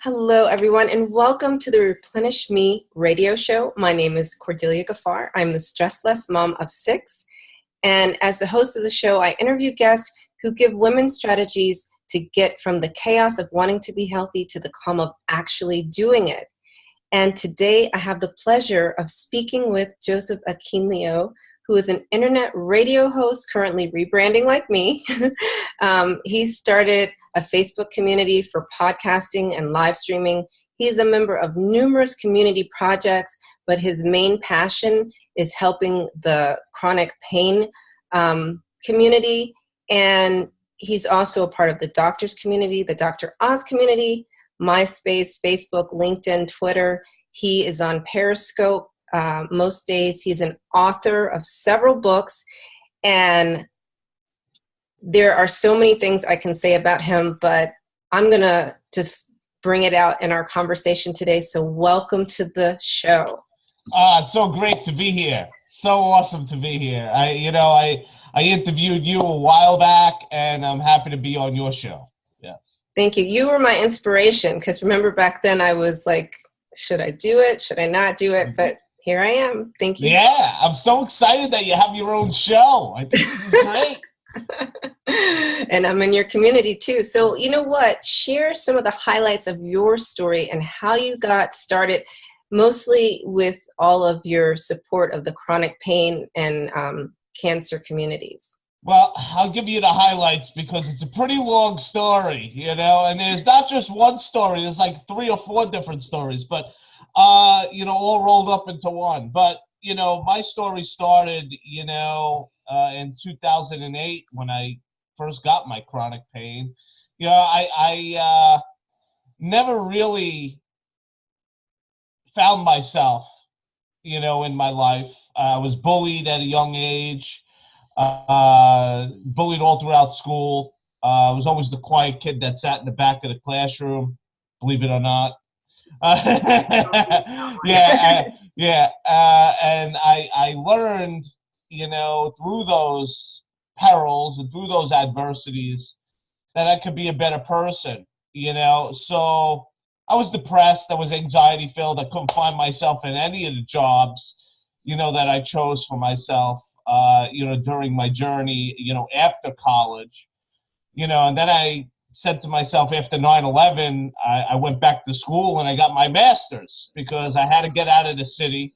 Hello, everyone, and welcome to the Replenish Me radio show. My name is Cordelia Gaffar. I'm the stressless mom of 6. And as the host of the show, I interview guests who give women strategies to get from the chaos of wanting to be healthy to the calm of actually doing it. And today I have the pleasure of speaking with Joseph Aquilino, who is an internet radio host currently rebranding like me. He started a Facebook community for podcasting and live streaming. He's a member of numerous community projects, but his main passion is helping the chronic pain community. And he's also a part of the doctors community, the Dr. Oz community, MySpace, Facebook, LinkedIn, Twitter. He is on Periscope most days. He's an author of several books, and there are so many things I can say about him, but I'm going to just bring it out in our conversation today. So welcome to the show. It's so great to be here. So awesome to be here. I interviewed you a while back, and I'm happy to be on your show. Yes. Thank you. You were my inspiration, because remember back then I was like, should I do it? Should I not do it? But here I am. Thank you. Yeah, I'm so excited that you have your own show. I think this is great. And I'm in your community too. So you know what? Share some of the highlights of your story and how you got started, mostly with all of your support of the chronic pain and cancer communities. Well, I'll give you the highlights because it's a pretty long story, and there's not just one story. There's like 3 or 4 different stories, but, all rolled up into one. But, my story started, in 2008 when I first got my chronic pain. I never really found myself, in my life. I was bullied at a young age. Bullied all throughout school. I was always the quiet kid that sat in the back of the classroom, believe it or not. And I learned, through those perils and through those adversities that I could be a better person, So I was depressed. I was anxiety filled. I couldn't find myself in any of the jobs, that I chose for myself. During my journey, after college, and then I said to myself after 9/11, I went back to school and I got my master's because I had to get out of the city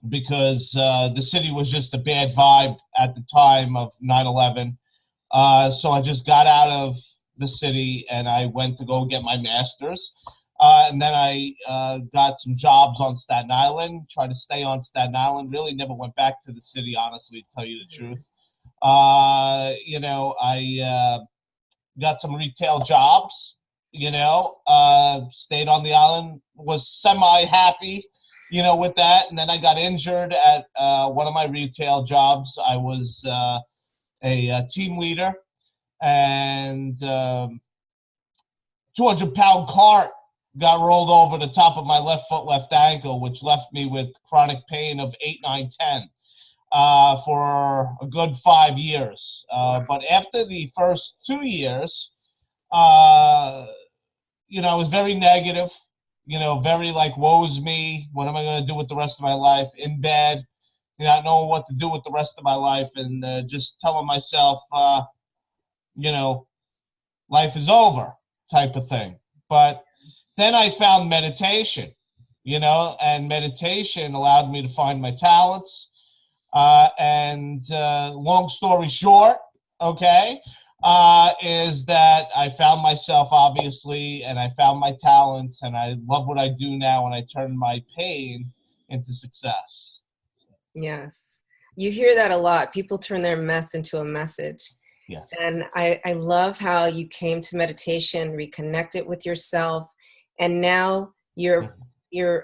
because the city was just a bad vibe at the time of 9/11. So I just got out of the city and I went to go get my master's. And then I got some jobs on Staten Island, tried to stay on Staten Island, really never went back to the city, honestly, to tell you the truth. I got some retail jobs, stayed on the island, was semi-happy, with that. And then I got injured at one of my retail jobs. I was a team leader, and 200-pound cart got rolled over the top of my left foot, left ankle, which left me with chronic pain of 8, 9, 10 for a good 5 years. But after the first 2 years, I was very negative, very like, woe's me. What am I going to do with the rest of my life? In bed, not knowing what to do with the rest of my life, and just telling myself, life is over type of thing. But then I found meditation, and meditation allowed me to find my talents. And long story short, is that I found myself, obviously, and I found my talents, and I love what I do now, and I turn my pain into success. Yes. You hear that a lot. People turn their mess into a message. Yes. And I love how you came to meditation, reconnected with yourself, and now you're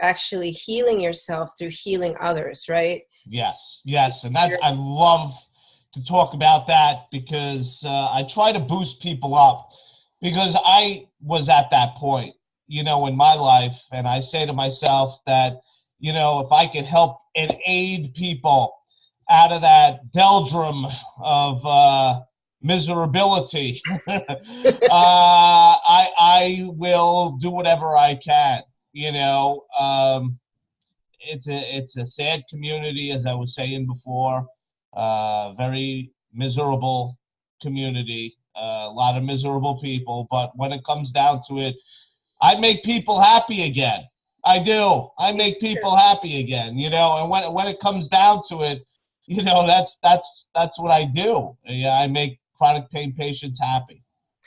actually healing yourself through healing others, right? Yes. And that I love to talk about that because I try to boost people up because I was at that point, in my life, and I say to myself that, if I could help and aid people out of that doldrum of miserability, I I will do whatever I can. It's a sad community, as I was saying before. Very miserable community. A lot of miserable people. But when it comes down to it, I make people happy again. I do. I make people happy again. And when it comes down to it, that's what I do. Yeah, I make chronic pain patients happy.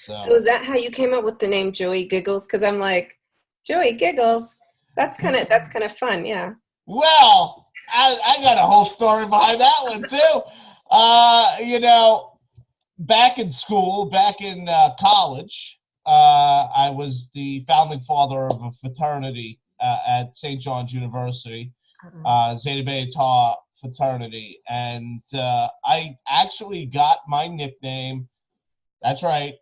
So is that how you came up with the name Joey Giggles? Because I'm like, Joey Giggles. That's kind of fun. Yeah. Well, I got a whole story behind that one too. Back in school, back in college, I was the founding father of a fraternity at St. John's University, Zeta Beta Tau fraternity, and I actually got my nickname. That's right.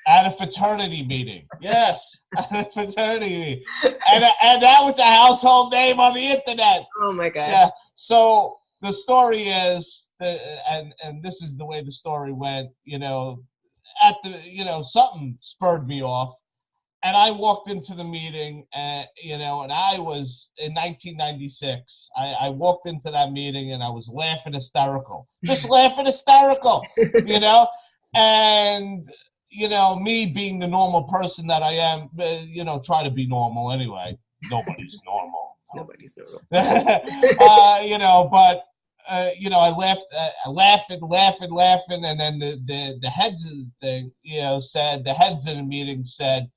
At a fraternity meeting. Yes, at a fraternity meeting. And that was a household name on the internet. Oh, my gosh. Yeah. So the story is, and this is the way the story went, something spurred me off. And I walked into the meeting, and I was in 1996. I walked into that meeting and I was laughing hysterical. Just laughing hysterical, And me being the normal person that I am, try to be normal anyway. Nobody's normal. Nobody's normal. But I laughing, and then the heads of the thing, said, the heads of the meeting said,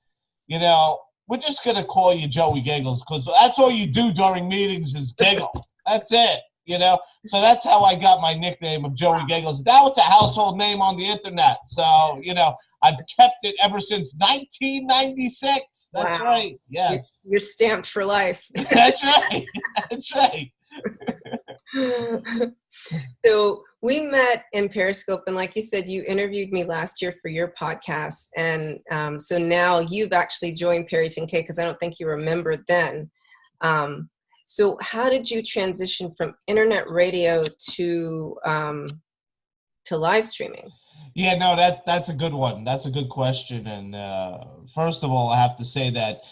we're just gonna call you Joey Giggles because that's all you do during meetings is giggle. That's it. So that's how I got my nickname of Joey Giggles. Now it's a household name on the internet. So, I've kept it ever since 1996. That's right. Yes. You're stamped for life. That's right. That's right. So we met in Periscope, and like you said, you interviewed me last year for your podcast. And so now you've actually joined Perry 10K because I don't think you remembered then. So how did you transition from internet radio to live streaming? Yeah, no, that's a good one. That's a good question. And first of all, I have to say that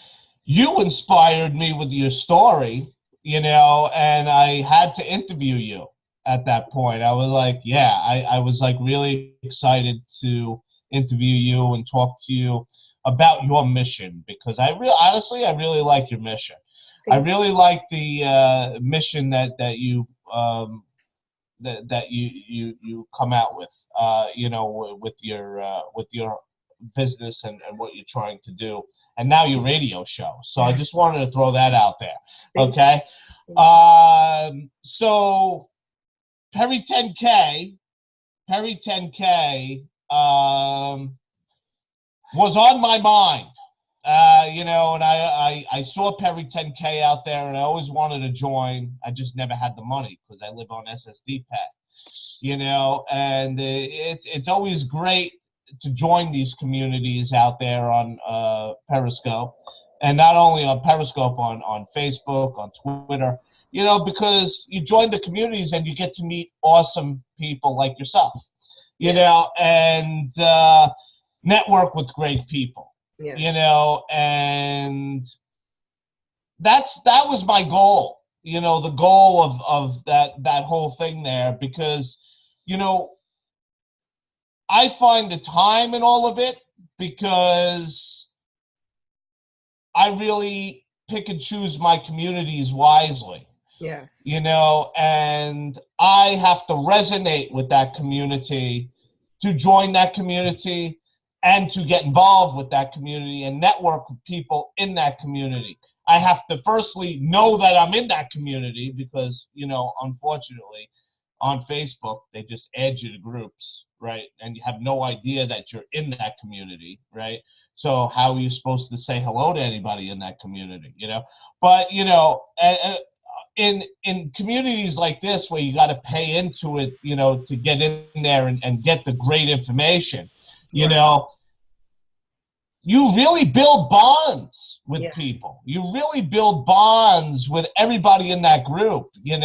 you inspired me with your story, and I had to interview you at that point. I was like, I was like really excited to interview you and talk to you about your mission because honestly, I really like your mission. I really like the mission that you that you come out with, with your business and what you're trying to do, and now your radio show. So I just wanted to throw that out there. Okay. So Perry 10K was on my mind. And I saw Perry 10K out there, and I always wanted to join. I just never had the money because I live on SSD pad, and it's always great to join these communities out there on Periscope, and not only on Periscope, on Facebook, on Twitter, because you join the communities and you get to meet awesome people like yourself, and network with great people. Yes. And that was my goal, the goal of that whole thing there, because, I find the time in all of it because I really pick and choose my communities wisely. Yes. And I have to resonate with that community to join that community and to get involved with that community and network with people in that community. I have to firstly know that I'm in that community because, unfortunately, on Facebook, they just add you to groups, right? And you have no idea that you're in that community, right? So how are you supposed to say hello to anybody in that community, But, in communities like this where you got to pay into it, to get in there and get the great information, you really build bonds with people. You really build bonds with everybody in that group, and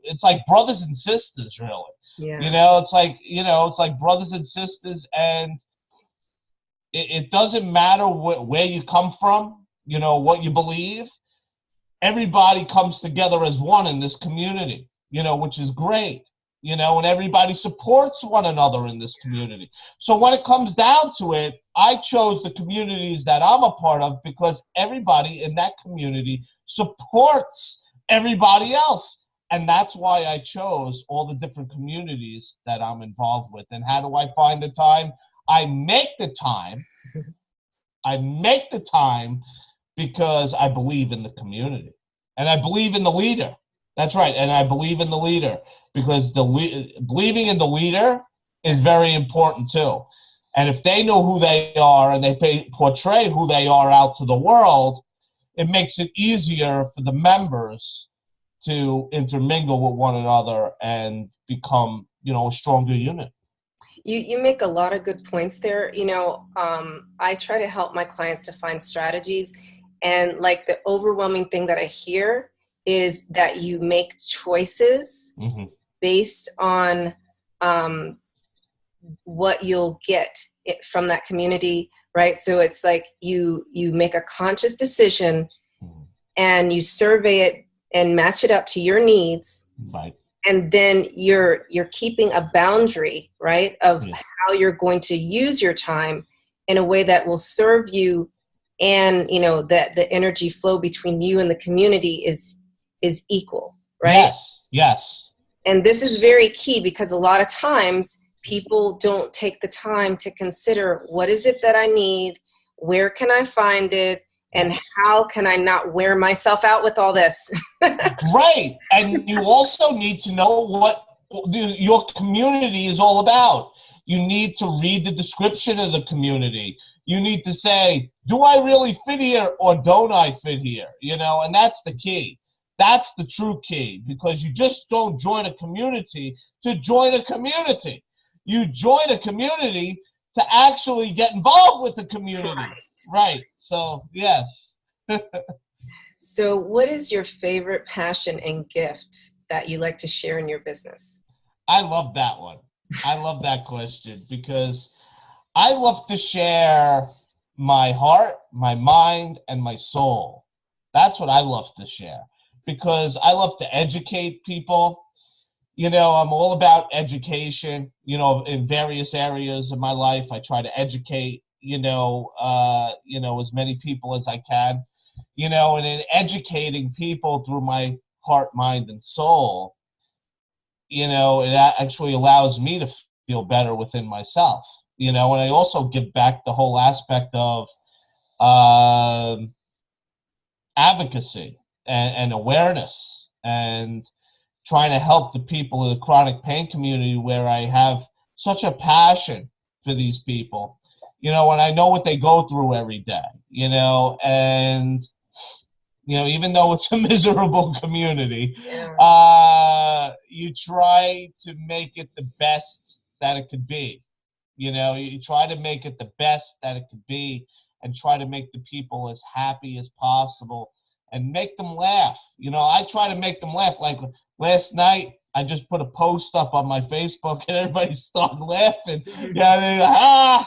it's like brothers and sisters, really. Yeah. It's like brothers and sisters, and it doesn't matter where you come from, you know, what you believe. Everybody comes together as one in this community, you know, which is great, you know, and everybody supports one another in this community. So when it comes down to it, I chose the communities that I'm a part of because everybody in that community supports everybody else. And that's why I chose all the different communities that I'm involved with. And how do I find the time? I make the time. I make the time because I believe in the community. And I believe in the leader. That's right. And I believe in the leader because believing in the leader is very important too. And if they know who they are and they portray who they are out to the world, it makes it easier for the members to intermingle with one another and become, you know, a stronger unit. You make a lot of good points there. You know, I try to help my clients to find strategies, and like the overwhelming thing that I hear is that you make choices based on what you'll get from that community, right? So it's like you make a conscious decision and you survey it and match it up to your needs. Right. And then you're keeping a boundary, right, of how you're going to use your time in a way that will serve you, and you know that the energy flow between you and the community is equal, right? Yes. And this is very key because a lot of times people don't take the time to consider, what is it that I need, where can I find it, and how can I not wear myself out with all this? Right. And you also need to know what your community is all about. You need to read the description of the community. You need to say, do I really fit here or don't I fit here? You know, and that's the key. That's the true key, because you just don't join a community to join a community. You join a community to actually get involved with the community. Right. So, yes. So what is your favorite passion and gift that you like to share in your business? I love that one. I love that question because I love to share my heart, my mind, and my soul. That's what I love to share because I love to educate people. You know, I'm all about education, you know, in various areas of my life. I try to educate, as many people as I can, you know, and in educating people through my heart, mind, and soul, you know, it actually allows me to feel better within myself, you know, and I also give back the whole aspect of advocacy and awareness and trying to help the people in the chronic pain community where I have such a passion for these people, you know, and I know what they go through every day, you know, and, you know, even though it's a miserable community, you try to make it the best that it could be. You know, you try to make it the best that it could be and try to make the people as happy as possible and make them laugh. You know, I try to make them laugh. Like last night, I just put a post up on my Facebook and everybody started laughing. Yeah,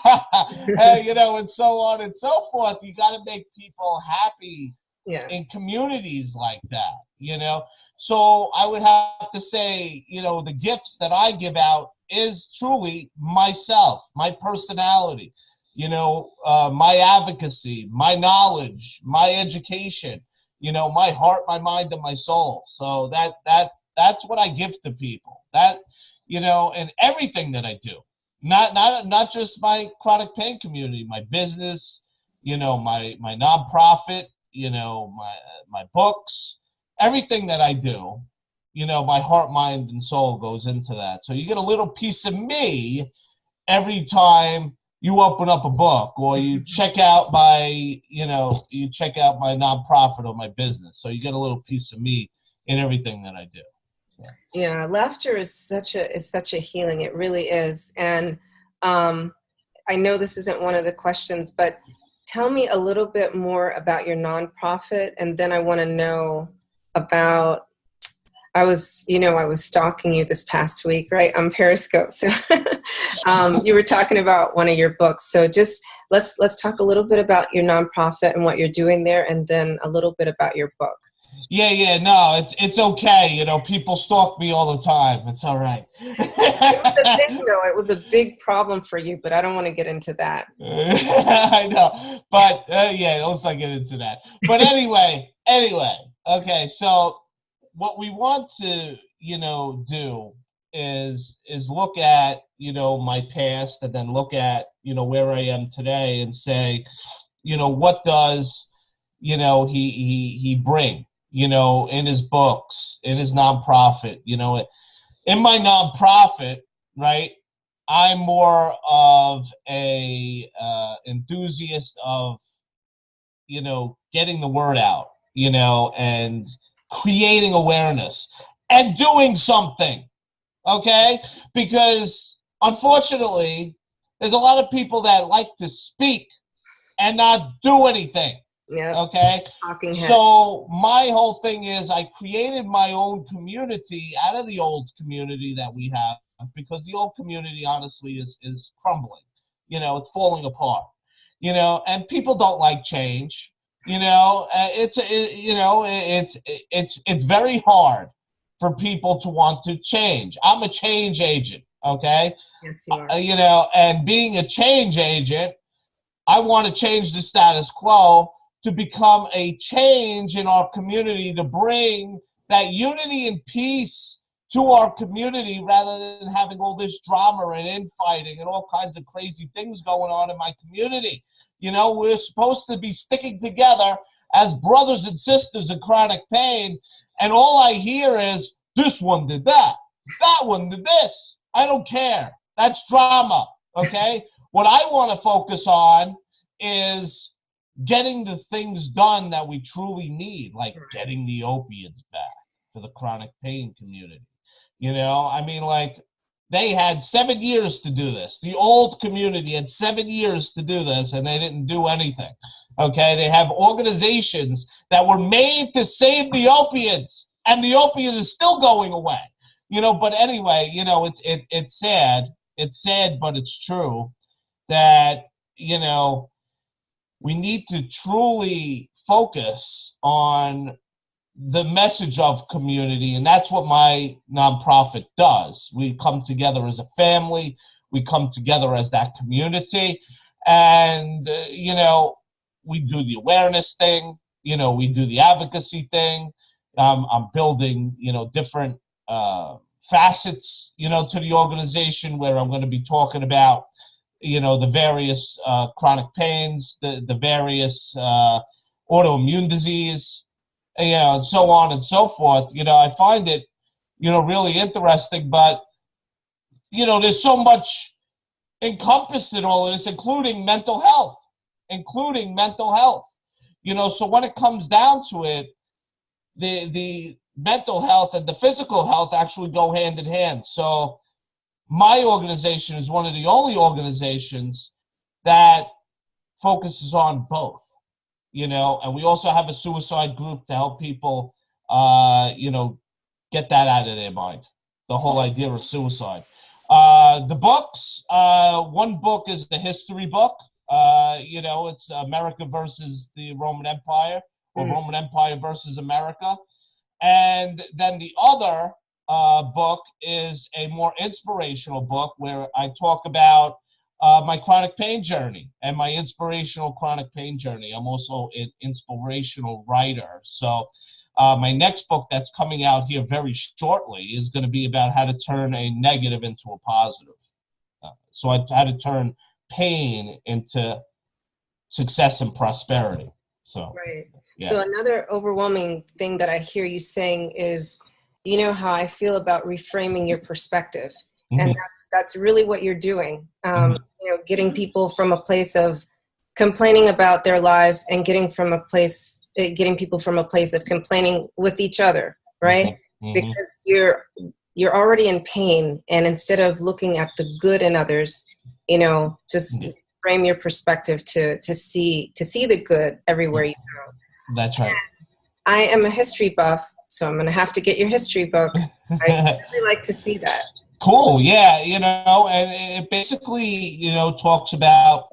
they you know, and so on and so forth. You got to make people happy in communities like that, you know. So I would have to say, you know, the gifts that I give out is truly myself, my personality, you know, my advocacy, my knowledge, my education, you know, my heart, my mind, and my soul. So that's what I give to people. That, you know, and everything that I do, not just my chronic pain community, my business, you know, my nonprofit, you know, my books, everything that I do, you know, my heart, mind, and soul goes into that. So you get a little piece of me every time you open up a book or you check out my nonprofit or my business. So you get a little piece of me in everything that I do. Yeah, laughter is such a healing. It really is. And I know this isn't one of the questions, but tell me a little bit more about your nonprofit, and then I want to know about I was stalking you this past week, right, on Periscope. So you were talking about one of your books. So just let's talk a little bit about your nonprofit and what you're doing there, and then a little bit about your book. Yeah, no, it's okay. People stalk me all the time. It's all right. It was a thing, though. It was a big problem for you, but I don't want to get into that. I know, but yeah, let's not get into that. But anyway, okay. So what we want to, do is look at, my past, and then look at, where I am today, and say, what does, he bring, in his books, in his nonprofit, in my nonprofit, right? I'm more of a enthusiast of, getting the word out, and creating awareness and doing something, okay? Because unfortunately, there's a lot of people that like to speak and not do anything. Yep. Okay. Talking head. So my whole thing is I created my own community out of the old community that we have, because the old community honestly is crumbling. It's falling apart. And people don't like change. It's very hard for people to want to change. I'm a change agent, okay? Yes, you are. And being a change agent, I want to change the status quo to become a change in our community, to bring that unity and peace to our community, rather than having all this drama and infighting and all kinds of crazy things going on in my community. We're supposed to be sticking together as brothers and sisters in chronic pain, and all I hear is, this one did that one did this. I don't care. That's drama, okay? What I want to focus on is getting the things done that we truly need, like getting the opiates back for the chronic pain community. They had 7 years to do this. The old community had 7 years to do this, and they didn't do anything. Okay, they have organizations that were made to save the opiates, and the opiate is still going away. But anyway, it's sad. It's sad, but it's true that, we need to truly focus on the message of community, and that's what my nonprofit does. We come together as a family. We come together as that community, and we do the awareness thing. We do the advocacy thing. I'm building different facets to the organization, where I'm going to be talking about the various chronic pains, the various autoimmune disease, and so on and so forth. I find it, really interesting, but, there's so much encompassed in all of this, including mental health. So when it comes down to it, the mental health and the physical health actually go hand in hand. So my organization is one of the only organizations that focuses on both, and we also have a suicide group to help people, get that out of their mind, the whole idea of suicide. The books, one book is the history book. It's America versus the Roman Empire, or Roman Empire versus America. And then the other book is a more inspirational book, where I talk about my chronic pain journey and my inspirational chronic pain journey. I'm also an inspirational writer. So my next book that's coming out here very shortly is going to be about how to turn a negative into a positive. So how to turn pain into success and prosperity. So, right. Yeah. So another overwhelming thing that I hear you saying is, how I feel about reframing your perspective. Mm-hmm. And that's really what you're doing. Getting people from a place of complaining about their lives, and getting people from a place of complaining with each other, right? Mm-hmm. Because you're already in pain, and instead of looking at the good in others, just frame your perspective to see the good everywhere you go. That's right. I am a history buff, So I'm going to have to get your history book. I'd really like to see that. Cool. Yeah. And it basically, talks about,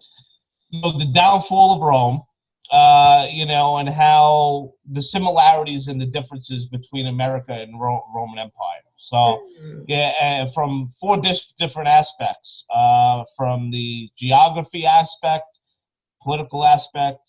the downfall of Rome, and how the similarities and the differences between America and Roman Empire. So, and from four different aspects, from the geography aspect, political aspect,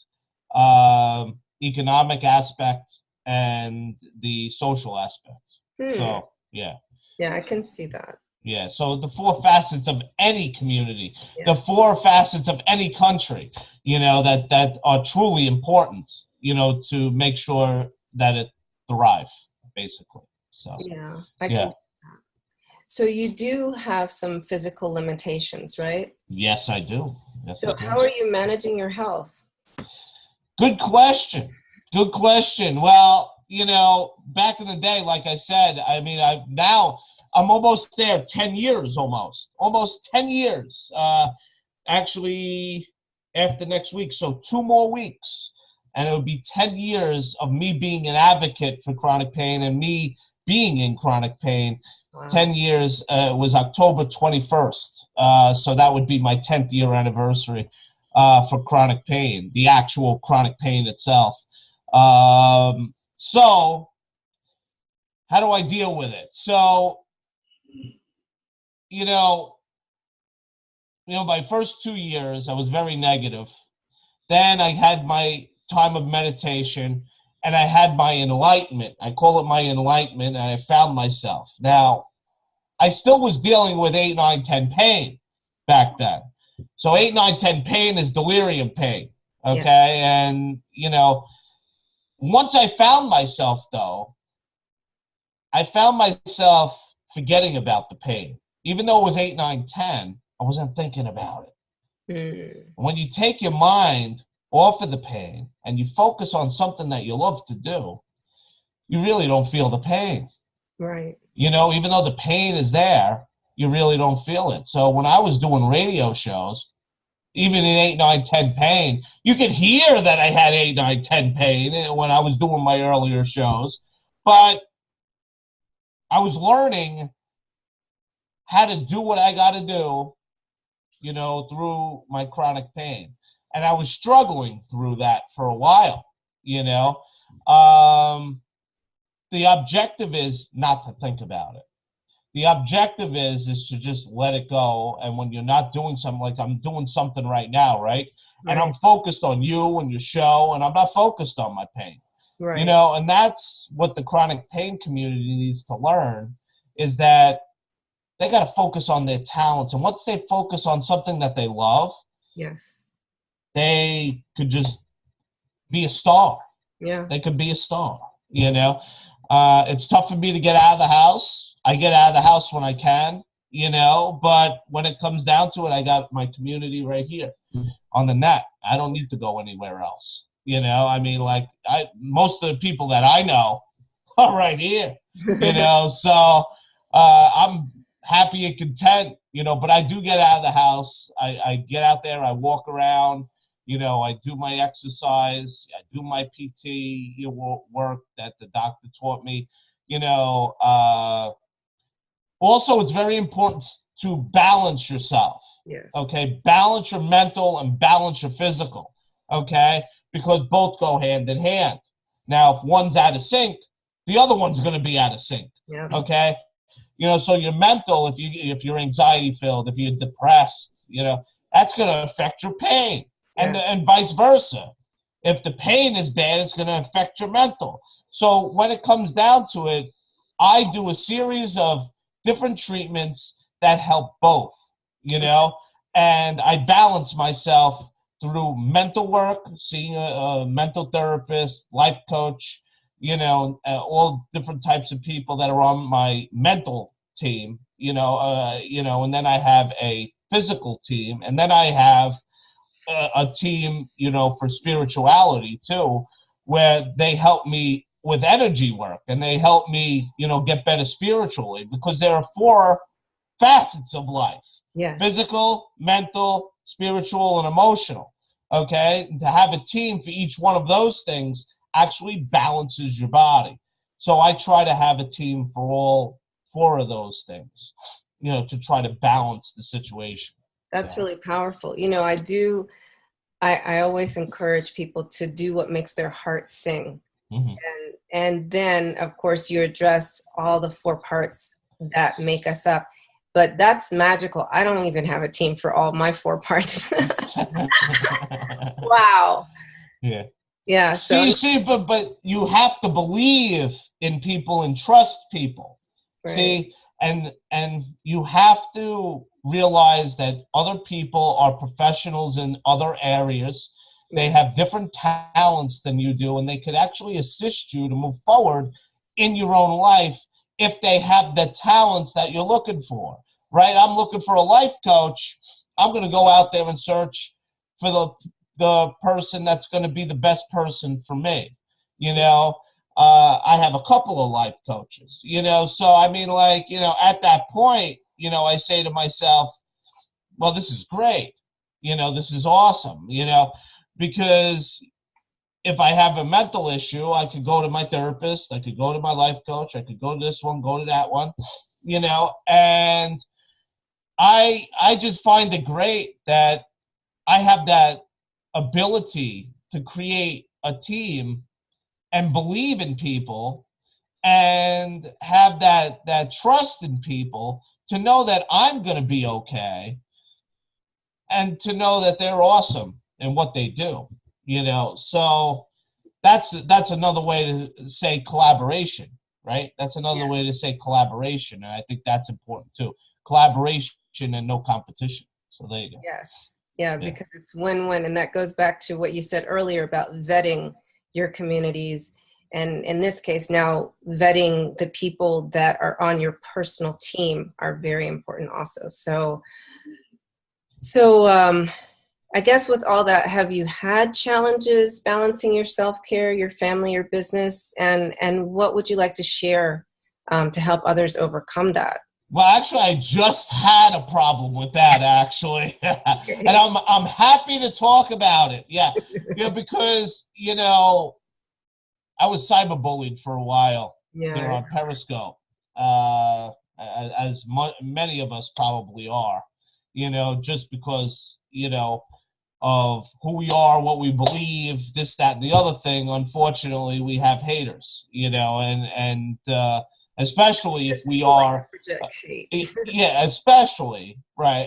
economic aspect, and the social aspect. So, yeah. Yeah, I can see that. Yeah, so the four facets of any community, the four facets of any country, that are truly important, to make sure that it thrives, basically. So yeah, I can. So you do have some physical limitations, right? Yes, I do. Yes, so I do. How are you managing your health? Good question. Good question. Well, back in the day, like I said, I mean, I'm almost there, 10 years almost 10 years, actually after next week. So 2 more weeks and it would be 10 years of me being an advocate for chronic pain and me being in chronic pain. Wow. 10 years was October 21st. So that would be my 10th year anniversary for chronic pain, the actual chronic pain itself. So how do I deal with it? So, my first 2 years, I was very negative. Then I had my time of meditation and I had my enlightenment. I call it my enlightenment, and I found myself. Now, I still was dealing with 8, 9, 10 pain back then. So 8, 9, 10 pain is delirium pain. Okay. Yeah. And, once I found myself, though, I found myself forgetting about the pain. Even though it was 8, 9, 10, I wasn't thinking about it. When you take your mind off of the pain and you focus on something that you love to do, you really don't feel the pain. Right. Even though the pain is there, you really don't feel it. So when I was doing radio shows, even in 8, 9, 10 pain, you could hear that I had 8, 9, 10 pain when I was doing my earlier shows. But I was learning how to do what I got to do, through my chronic pain. And I was struggling through that for a while, The objective is not to think about it. The objective is to just let it go. And when you're not doing something, like I'm doing something right now, right? And I'm focused on you and your show, and I'm not focused on my pain. Right. And that's what the chronic pain community needs to learn, is that they got to focus on their talents. And once they focus on something that they love, yes, they could just be a star. Yeah. They could be a star, It's tough for me to get out of the house. I get out of the house when I can, but when it comes down to it, I got my community right here on the net. I don't need to go anywhere else. Most of the people that I know are right here, so I'm happy and content, but I do get out of the house. I get out there, I walk around, I do my exercise, I do my PT work that the doctor taught me, Also, it's very important to balance yourself. Yes. Okay, balance your mental and balance your physical. Okay, because both go hand in hand. Now, if one's out of sync, the other one's going to be out of sync. Yeah. Okay, so your mental, if you're anxiety filled, if you're depressed, that's going to affect your pain, and vice versa. If the pain is bad, it's going to affect your mental. So when it comes down to it, I do a series of different treatments that help both, and I balance myself through mental work, seeing a mental therapist, life coach, all different types of people that are on my mental team, and then I have a physical team, and then I have a team, for spirituality too, where they help me with energy work and they help me, get better spiritually, because there are 4 facets of life. Yes. Physical, mental, spiritual, and emotional. Okay. And to have a team for each one of those things actually balances your body. So I try to have a team for all four of those things, to try to balance the situation. That's really powerful. I always encourage people to do what makes their heart sing. Mm-hmm. And then, of course, you addressed all the four parts that make us up. But that's magical. I don't even have a team for all my four parts. Wow. Yeah. Yeah. So but you have to believe in people and trust people. Right. See, and you have to realize that other people are professionals in other areas. They have different talents than you do, and they could actually assist you to move forward in your own life if they have the talents that you're looking for, right? I'm looking for a life coach. I'm going to go out there and search for the person that's going to be the best person for me. I have a couple of life coaches, so I mean, at that point, I say to myself, well, this is great. This is awesome, because if I have a mental issue, I could go to my therapist, I could go to my life coach, I could go to this one, go to that one, and I just find it great that I have that ability to create a team and believe in people and have that trust in people to know that I'm going to be okay and to know that they're awesome in what they do, so that's another way to say collaboration, right? That's another way to say collaboration, and I think that's important too. Collaboration and no competition. So there you go. Yes. Yeah, because it's win-win, and that goes back to what you said earlier about vetting your communities, and in this case now vetting the people that are on your personal team are very important also. So I guess with all that, have you had challenges balancing your self-care, your family, your business, and what would you like to share to help others overcome that? Well, actually, I just had a problem with that, actually. And I'm happy to talk about it. Yeah. Because, I was cyberbullied for a while here on Periscope, as many of us probably are, just because, of who we are, what we believe, this, that, and the other thing. Unfortunately, we have haters, and especially if we are,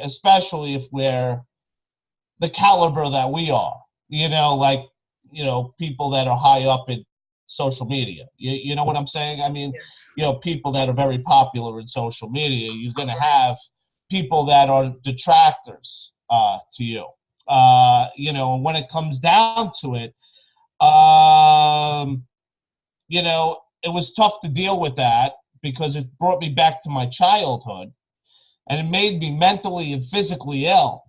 especially if we're the caliber that we are, people that are high up in social media. You know what I'm saying? I mean, people that are very popular in social media, you're going to have people that are detractors to you. When it comes down to it, it was tough to deal with that because it brought me back to my childhood, and it made me mentally and physically ill,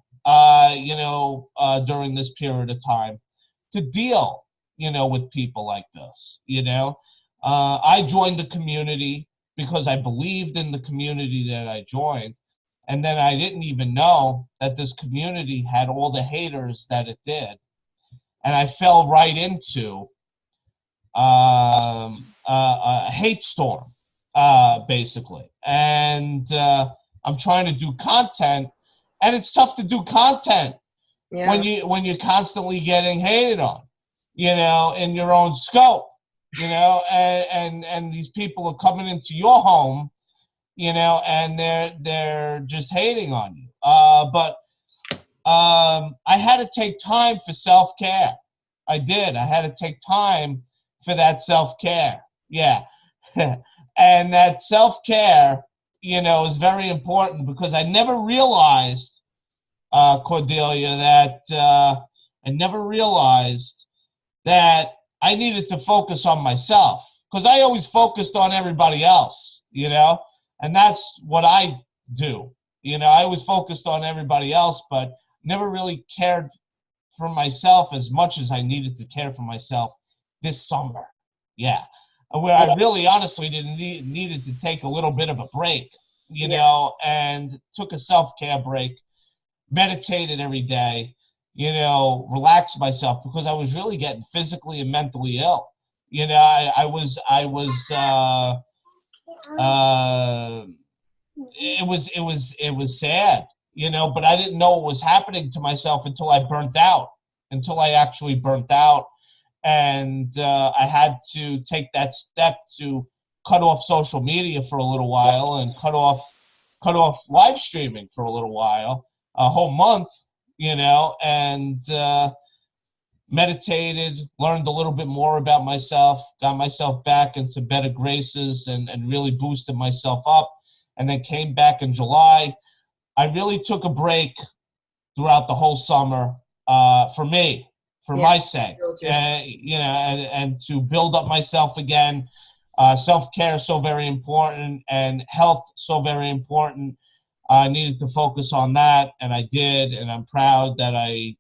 during this period of time to deal, with people like this. I joined the community because I believed in the community that I joined. And then I didn't even know that this community had all the haters that it did. And I fell right into a hate storm, basically. And I'm trying to do content, and it's tough to do content when you're constantly getting hated on, in your own scope, and these people are coming into your home, and they're just hating on you. But I had to take time for self-care. I did. I had to take time for that self-care. Yeah. And that self-care, is very important because I never realized, Cordelia, that I never realized that I needed to focus on myself, because I always focused on everybody else, and that's what I do. I always focused on everybody else, but never really cared for myself as much as I needed to care for myself this summer. Yeah. Where I really honestly needed to take a little bit of a break, and took a self-care break, meditated every day, relaxed myself, because I was really getting physically and mentally ill, You know, it was sad, you know, but I didn't know what was happening to myself until I burnt out, until I actually burnt out. And I had to take that step to cut off social media for a little while and cut off live streaming for a little while, a whole month, you know, and meditated, learned a little bit more about myself, got myself back into better graces, and really boosted myself up, and then came back in July. I really took a break throughout the whole summer for me, for my sake, you know, and to build up myself again. Self-care is so very important, and health so very important. I needed to focus on that, and I did, and I'm proud that I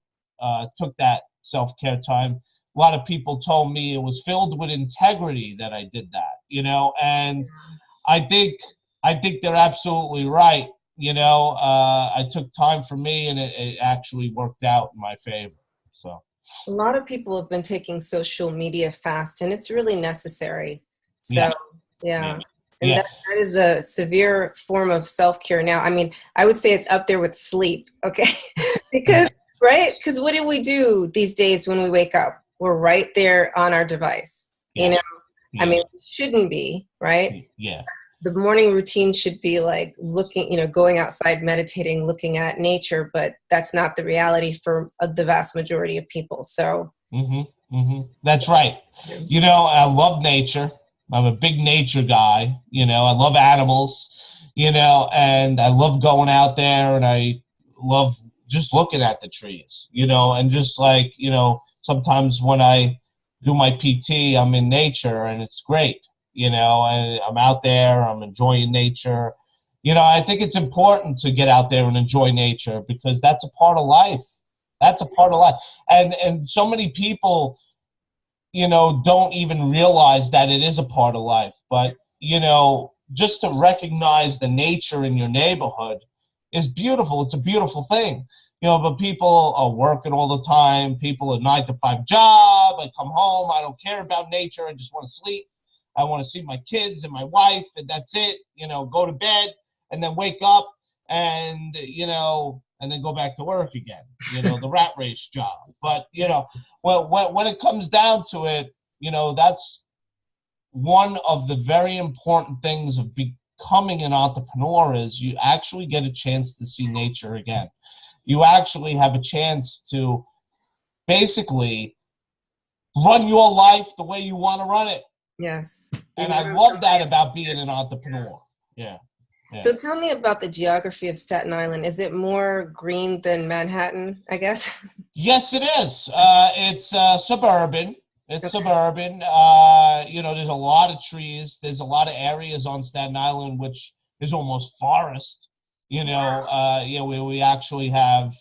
took that self-care time. A lot of people told me it was filled with integrity that I did that, you know, and I think they're absolutely right. You know, I took time for me, and it actually worked out in my favor. So a lot of people have been taking social media fast, and it's really necessary. So, yeah. And that is a severe form of self-care now. I mean, I would say it's up there with sleep, okay? Because, right? Because what do we do these days when we wake up? We're right there on our device, you know? I mean, we shouldn't be, right? Yeah. The morning routine should be like looking, you know, going outside, meditating, looking at nature, but that's not the reality for the vast majority of people. So that's right. You know, I love nature. I'm a big nature guy. You know, I love animals, you know, and I love going out there, and I love just looking at the trees, you know, and just like, you know, sometimes when I do my PT, I'm in nature, and it's great. You know, and I'm out there, I'm enjoying nature. You know, I think it's important to get out there and enjoy nature, because that's a part of life. That's a part of life. And so many people, you know, don't even realize that it is a part of life. But, you know, just to recognize the nature in your neighborhood is beautiful. It's a beautiful thing. You know, but people are working all the time. People a 9-to-5 job. I come home, I don't care about nature. I just want to sleep. I want to see my kids and my wife, and that's it. You know, go to bed and then wake up, and, you know, and then go back to work again. You know, the rat race job. But, you know, when it comes down to it, you know, that's one of the very important things of becoming an entrepreneur, is you actually get a chance to see nature again. You actually have a chance to basically run your life the way you want to run it. Yes. And I love that about being an entrepreneur. Yeah. So tell me about the geography of Staten Island. Is it more green than Manhattan, I guess? Yes, it is. It's suburban. It's suburban. You know, there's a lot of trees. There's a lot of areas on Staten Island which is almost forest. You know, we actually have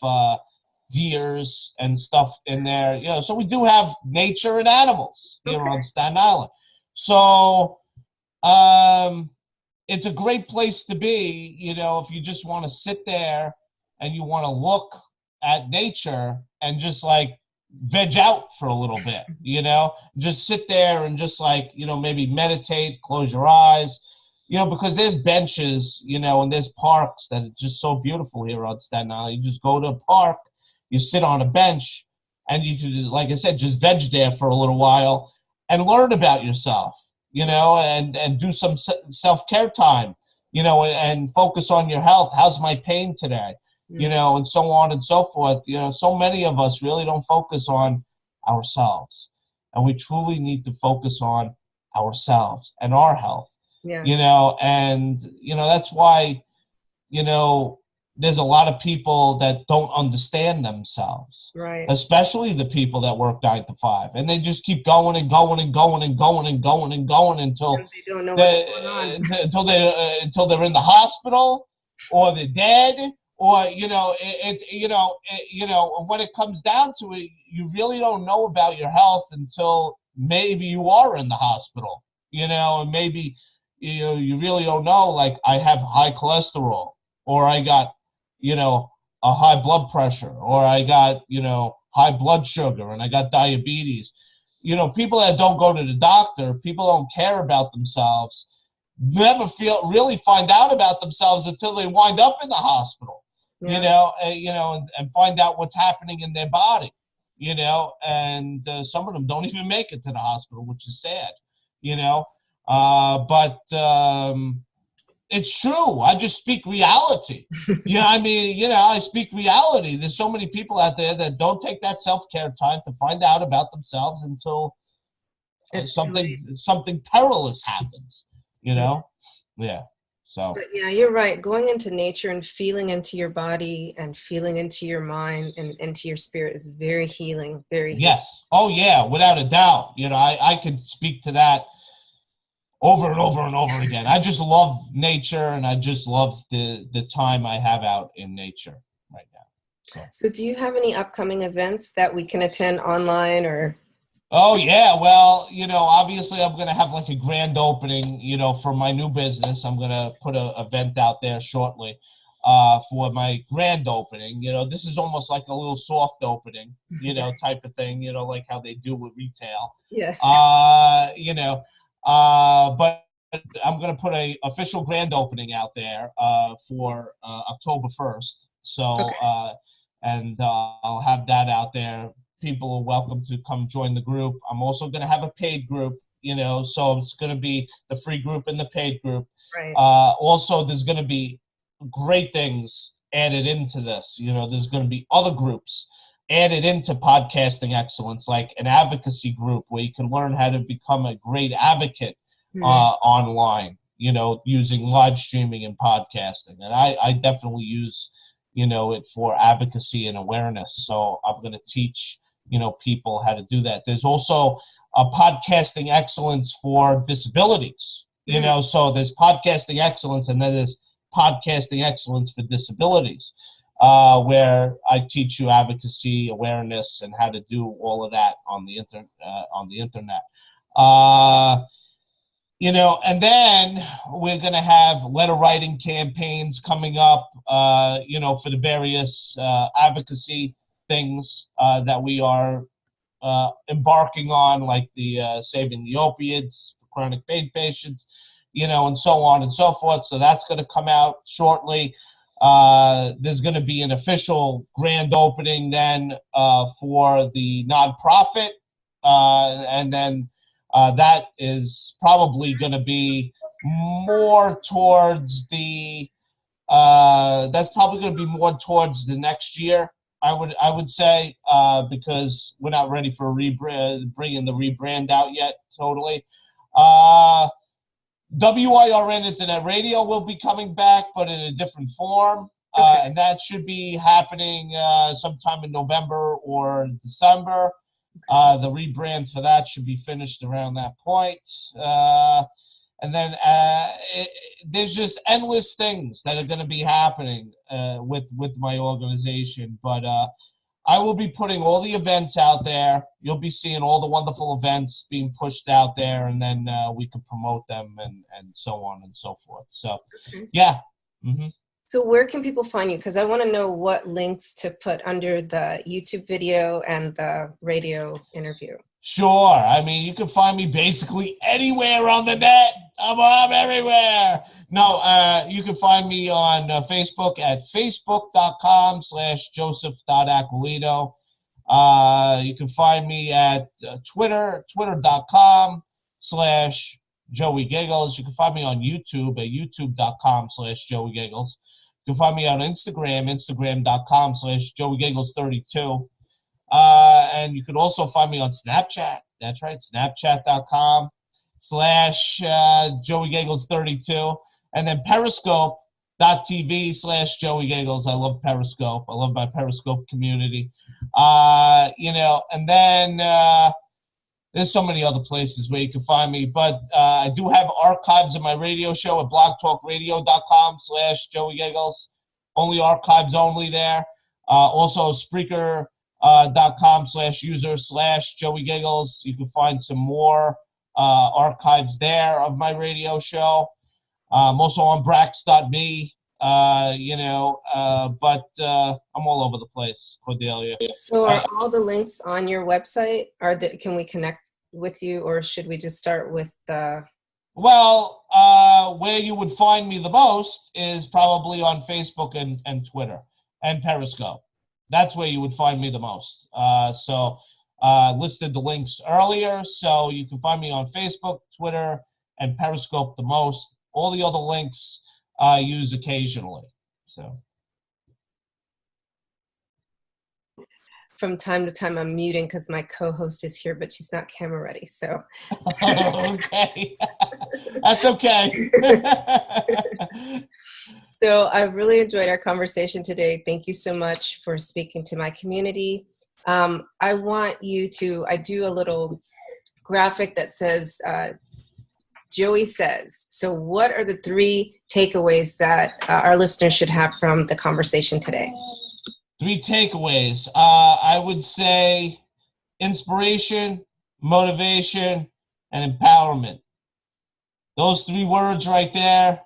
deers and stuff in there. You know, so we do have nature and animals here on Staten Island. So it's a great place to be, you know, if you just want to sit there and you want to look at nature and just like veg out for a little bit, you know, just sit there and just like, you know, maybe meditate, close your eyes, you know, because there's benches, you know, and there's parks that are just so beautiful here on Staten Island. You just go to a park, you sit on a bench, and you can, like I said, just veg there for a little while and learn about yourself, you know, and do some self-care time, you know, and focus on your health. How's my pain today? You know, and so on and so forth. You know, so many of us really don't focus on ourselves, and we truly need to focus on ourselves and our health. Yes. You know, and, you know, that's why, you know, there's a lot of people that don't understand themselves, right? Especially the people that work 9 to 5, and they just keep going and going and going and going and going and going until they don't know what's going on. Until they're in the hospital, or they're dead, or, you know, you know, when it comes down to it, you really don't know about your health until maybe you are in the hospital, you know, and maybe, you know, you really don't know, like, I have high cholesterol, or I got, you know, a high blood pressure, or I got, you know, high blood sugar, and I got diabetes. people that don't go to the doctor, people don't care about themselves, never really find out about themselves until they wind up in the hospital, and find out what's happening in their body, and some of them don't even make it to the hospital, which is sad, but it's true. I just speak reality. I speak reality. There's so many people out there that don't take that self-care time to find out about themselves until something perilous happens, Yeah. So. But yeah, you're right. Going into nature and feeling into your body and feeling into your mind and into your spirit is very healing, very healing. Yes. Oh, yeah, without a doubt. I could speak to that over and over and over again. I just love nature, and I just love the time I have out in nature right now. So do you have any upcoming events that we can attend online or? Oh, yeah. Well, obviously I'm going to have like a grand opening, for my new business. I'm going to put an event out there shortly for my grand opening. This is almost like a little soft opening, type of thing, like how they do with retail. Yes. But I'm going to put a official grand opening out there for October 1st. So, okay. And I'll have that out there. People are welcome to come join the group. I'm also going to have a paid group, so it's going to be the free group and the paid group. Right. Also, there's going to be great things added into this. There's going to be other groups added into podcasting excellence, like an advocacy group where you can learn how to become a great advocate online, using live streaming and podcasting. And I definitely use, it for advocacy and awareness. So I'm going to teach, people how to do that. There's also a podcasting excellence for disabilities, so there's podcasting excellence, and then there's podcasting excellence for disabilities. Where I teach you advocacy, awareness, and how to do all of that on the internet. And then we're going to have letter writing campaigns coming up, for the various advocacy things that we are embarking on, like the Saving the Opiates for chronic pain patients, and so on and so forth. So that's going to come out shortly. There's going to be an official grand opening then for the nonprofit, and then that is probably going to be more towards the next year. I would say because we're not ready for bringing the rebrand out yet totally. WIRN Internet Radio will be coming back, but in a different form. Okay. And that should be happening sometime in November or December. The rebrand for that should be finished around that point. And then there's just endless things that are going to be happening with my organization. But I will be putting all the events out there. You'll be seeing all the wonderful events being pushed out there, and then we can promote them and so on and so forth. So, yeah. Mm-hmm. So where can people find you? Because I want to know what links to put under the YouTube video and the radio interview. Sure. I mean, you can find me basically anywhere on the net. I'm everywhere. No, you can find me on Facebook at facebook.com/joseph.aquilino. You can find me at twitter.com/Joey Giggles. You can find me on YouTube at youtube.com/Joey Giggles. You can find me on Instagram, instagram.com/JoeyGiggles32. And you can also find me on Snapchat. That's right, snapchat.com/JoeyGiggles32. And then Periscope.tv/JoeyGiggles. I love Periscope. I love my Periscope community. And then there's so many other places where you can find me. But I do have archives of my radio show at blogtalkradio.com/JoeyGiggles. Only archives only there. Also Spreaker.com/user/Joey Giggles. You can find some more archives there of my radio show. I'm also on Brax.me, but I'm all over the place, Cordelia. So are all the links on your website? Can we connect with you, or should we just start with Well, where you would find me the most is probably on Facebook and Twitter and Periscope. That's where you would find me the most. So listed the links earlier, so you can find me on Facebook, Twitter, and Periscope the most. All the other links I use occasionally. So from time to time I'm muting because my co-host is here, but she's not camera ready. So okay. That's okay. So I really enjoyed our conversation today. Thank you so much for speaking to my community. I want you to, I do a little graphic that says, Joey says. So what are the 3 takeaways that our listeners should have from the conversation today? 3 takeaways. I would say inspiration, motivation, and empowerment. Those 3 words right there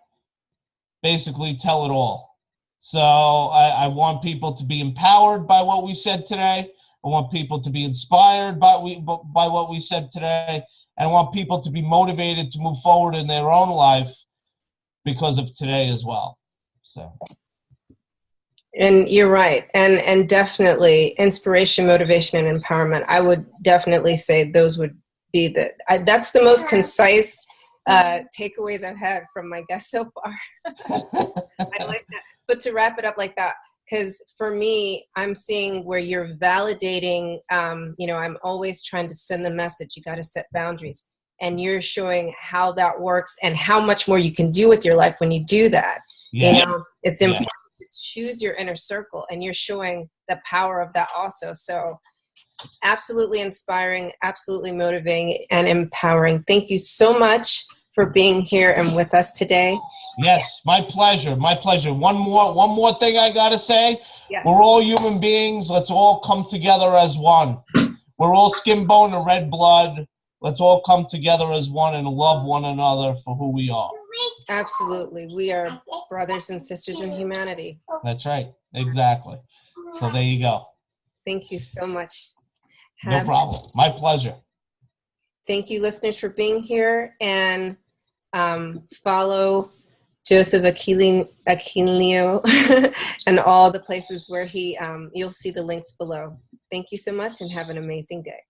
basically tell it all. So I want people to be empowered by what we said today. I want people to be inspired by what we said today. And I want people to be motivated to move forward in their own life because of today as well. So. And you're right. And definitely inspiration, motivation, and empowerment. I would definitely say those would be that's the most concise takeaways I've had from my guests so far. I like that. But to wrap it up like that, because for me, I'm seeing where you're validating, I'm always trying to send the message, you got to set boundaries. And you're showing how that works and how much more you can do with your life when you do that. Yeah. It's important to choose your inner circle, and you're showing the power of that also. So absolutely inspiring, absolutely motivating, and empowering. Thank you so much for being here and with us today. Yes, my pleasure. My pleasure. One more thing I got to say. Yeah. We're all human beings. Let's all come together as one. We're all skin, bone, and red blood. Let's all come together as one and love one another for who we are. Absolutely. We are brothers and sisters in humanity. That's right. Exactly. So there you go. Thank you so much. No problem. My pleasure. Thank you, listeners, for being here. And follow Joseph Aquilino and all the places where you'll see the links below. Thank you so much and have an amazing day.